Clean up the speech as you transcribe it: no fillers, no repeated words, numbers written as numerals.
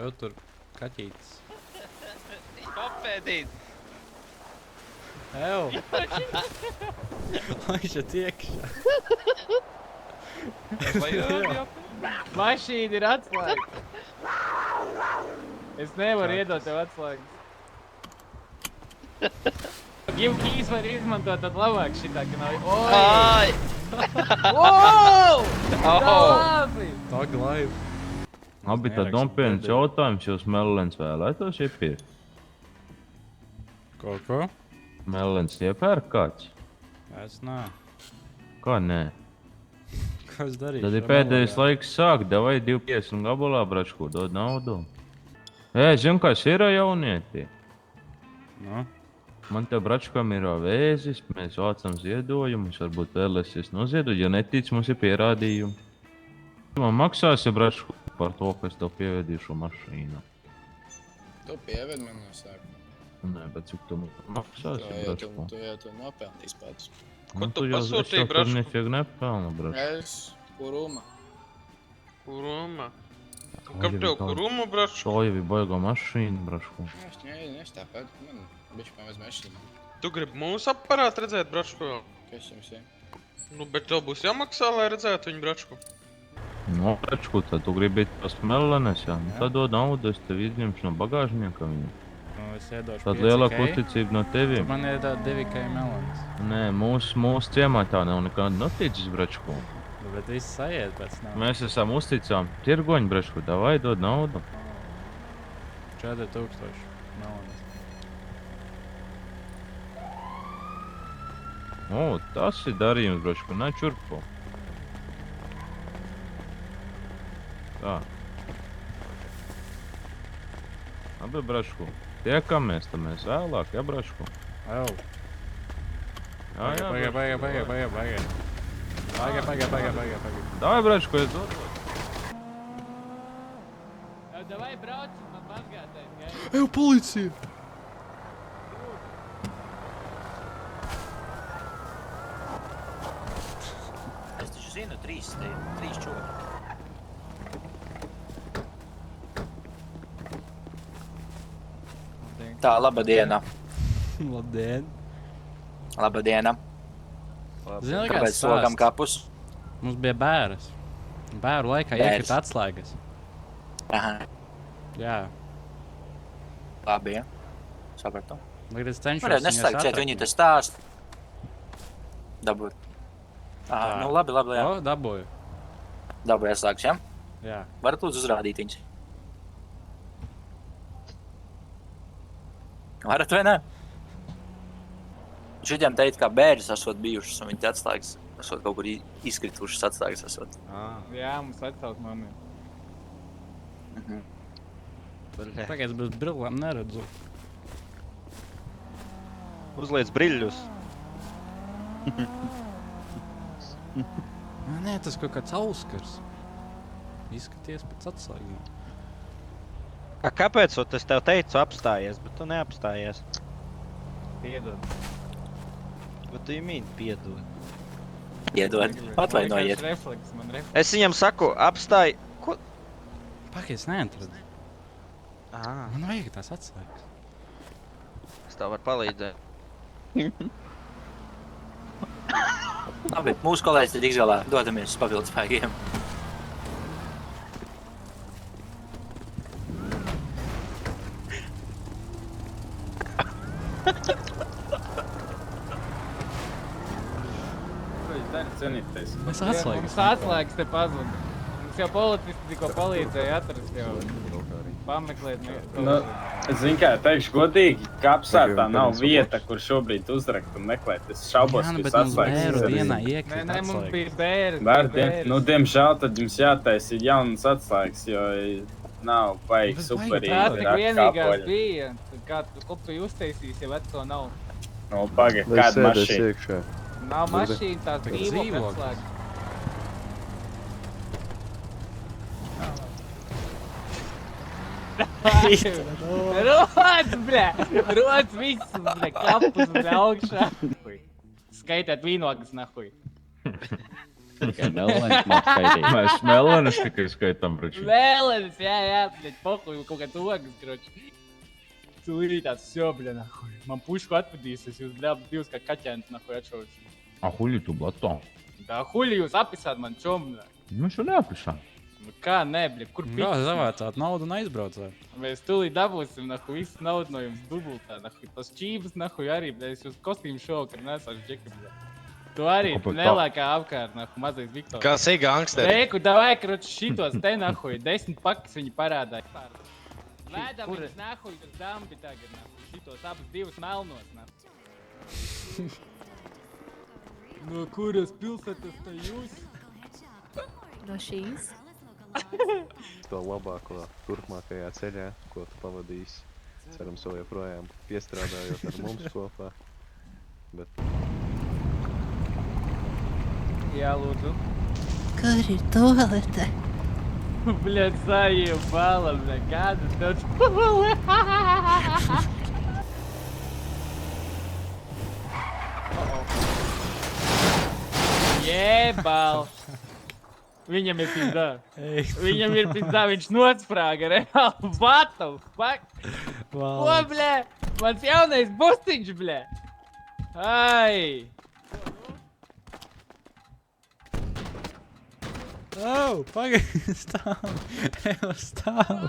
Jau tur kaķītis. Papēdīt! Ew! Lai šeit iekšā. Vai jau? Mašīna ir atslēgta. Es nevaru iedot tev atslēgas. Give keys var izmantot tad labāk šitā, ka nav... Ai! Wow! Tā Oh! labi! Tā glaiva. Abi tad nopietns jautājums, jūs Melens vēlētos iepirkt? Ko? Melens iepērk kāds? Es nē. Kā nē? Ko es darīšu? Tad ir pēdējais laiks sākt, davai 2,50 gabalā, bračku, dod naudu. Zinu, kas ir jaunieti. Nu? Man te bračkam ir vēzis, mēs vācam ziedojumus, varbūt vēlēsies noziedot, ja netic, mums ir pierādījumi. Man maksās, ja bračku par to, kas tev pievedīšu mašīnu. Tu pieved man no sākuma. Nē, bet cik tu maksās, ja bračku? Tu jau to nopelnīs pats. Ko tu pasūtīji, bračku? Tur nefīgi nepelna, bračku. Es, kuruma. Kuruma? Kam tev kurumu, bračku? To jau ir baiga mašīna, bračku. Es tāpēc, man bišķi pamaz mašīnu. Tu gribi mūsu aparātu redzēt, bračku? Kas jums ir? Nu, bet tev būs jāmaksā, lai redzētu viņu, bračku. No, bračku, tad tu gribi tos Melenes, jā? Nu, tad dod naudu, es tev izņemšu no bagāžnieka viņu. Nu, es iedošu Tad 5K. lielāka uzticība no teviem. Man ir tā 2K melons. Nē, mūsu ciemā tā nav nekāda noticis, bračku. Nu, bet viss sajiet pēc nav. Mēs esam uzticām tirgoņu, bračku, davai dod naudu. 4000 melons. O, tas ir darījums, bračku, nē, čurpo. Tā. Labi, bračku. Tiekamies, tad mēs vēlāk, ja, bračku? Ew! Baigi. Davai, bračku, es dodu. Davai brauc, man mazgātais, gai. Ew, policija! Es taču zinu, 3 čūri. Tā, laba diena. Labdien! Laba diena. Zini, Kāpēc kāds slogam stāsts? kapus? Mums bija bēras. Bēru laikā Bēres. iekrita atslēgas. Aha, Jā. labi, ja. Sapratu. Tagad es cenšos Varētu neslēgt šeit, viņi te stāst. Dabūt. Aha, Tā. nu labi, jā. O, dabūju. Dabūt ieslēgts, ja? Jā. Varat lūdzu uzrādīt viņus. Varat vai ne? Šitiem teikt, kā bērns esot bijušas, un viņi te atslēgas esot kaut kur izkritušas atslēgas esot. Jā, mums atsauc mammi. Tagad es bez brillām neredzu. Uzliec briļļus. Nē, tas kaut kāds auskars. Izskaties pēc atslēgiem. Kāpēc es tev teicu apstājies, bet tu neapstājies? Piedod. Bet tu mīni piedod. Iedod, atvainojiet. Refleks, man refleks. Es viņam saku, apstāj... Ko? Paki, es neatradu. Man vajag tās atslēgas. Es tev varu palīdzēt. Labi, mūsu kolēģis tad tiks galā. Dodamies uz papildus spēkiem. Ko jūs darat, cenīties? Mēs atslēgas. Mums atslēgas te pazuda. Mums jau policisti tikko palīdzēja atrast jau. Pameklēt. Nu, zini kā, teikšu godīgi, kapsētā nav vieta, kur šobrīd uzrakt un meklēt. Es šaubos, Jā, ka bet jūs mums bēru atslēgas. dienā Nē, iekrita nē, mums atslēgas. bija bēres. Bērni, nu, diemžēl tad jums jātaisa jaunas atslēgas, jo nav baigi Bet superīgi. Tā baigi tik rakt vienīgās kāpoļi. bija. Kā tu kopiju uztaisīs, ja veco nav. Nu, paga, kāda mašīna? Nav mašīna, tās Bet dzīvokļu dzīvokļi. atslēgas. Rods, bļa! Rods viss, bļa, kapus, bļa, augšā. Skaitāt vīnogas, nahuj. Tikai Melnēs māk skaitīt. Mēs melnēs tikai skaitām, braču. Vēlēs, jā, bļaļ, pohuj, kaut kāds ogas, kroči. Tūlīt tāds, jo, bļaļ, nahuj. Man pušku atvedīs, es jūs, bļaļ, divas kā kaķēns, nahuj, atšaušu. A huļi tu blato? Tā huļi jūs apisāt man čom, bļaļ. Nu šo neapišām. Nu kā, nē, bļaļ, kur Jā, piks? zavācāt naudu un aizbraucāt. Mēs tūlīt dabūsim, nahuj, visu naudu no jums dubultā, nahuj. Tas čības, nahuj, arī, bļaļ, es jūs kostīmu šovakar nesāšu džeki, bļaļ. Tu arī Kāpēc tā? nelākā apkārt, nahuj, mazais Viktors. Kas ir gangsteri? Reiku, davai, kroči, šitos te, nahuj, 10 pakas viņi parādā. Lēdam viņus, nahuj, uz dambi tagad, nahuj, šitos abus divus melnos, nahuj. No kuras pilsētas tā jūs? No šīs. To labāko turpmākajā ceļā, ko tu pavadīsi. Cerams, vēl joprojām piestrādājot ar mums kopā. Bet Jā, lūdzu. Kur ir tualete? Bļaļ, sajebala, bļaļ, kādas tev tualete? Jebal! Viņam ir pizdā. Viņam ir pizdā, viņš nosprāga reāli. What the fuck? Ko, bļē? Mans jaunais bustiņš, bļē. Ai! Oh, pagaidi, stāv. Stāv.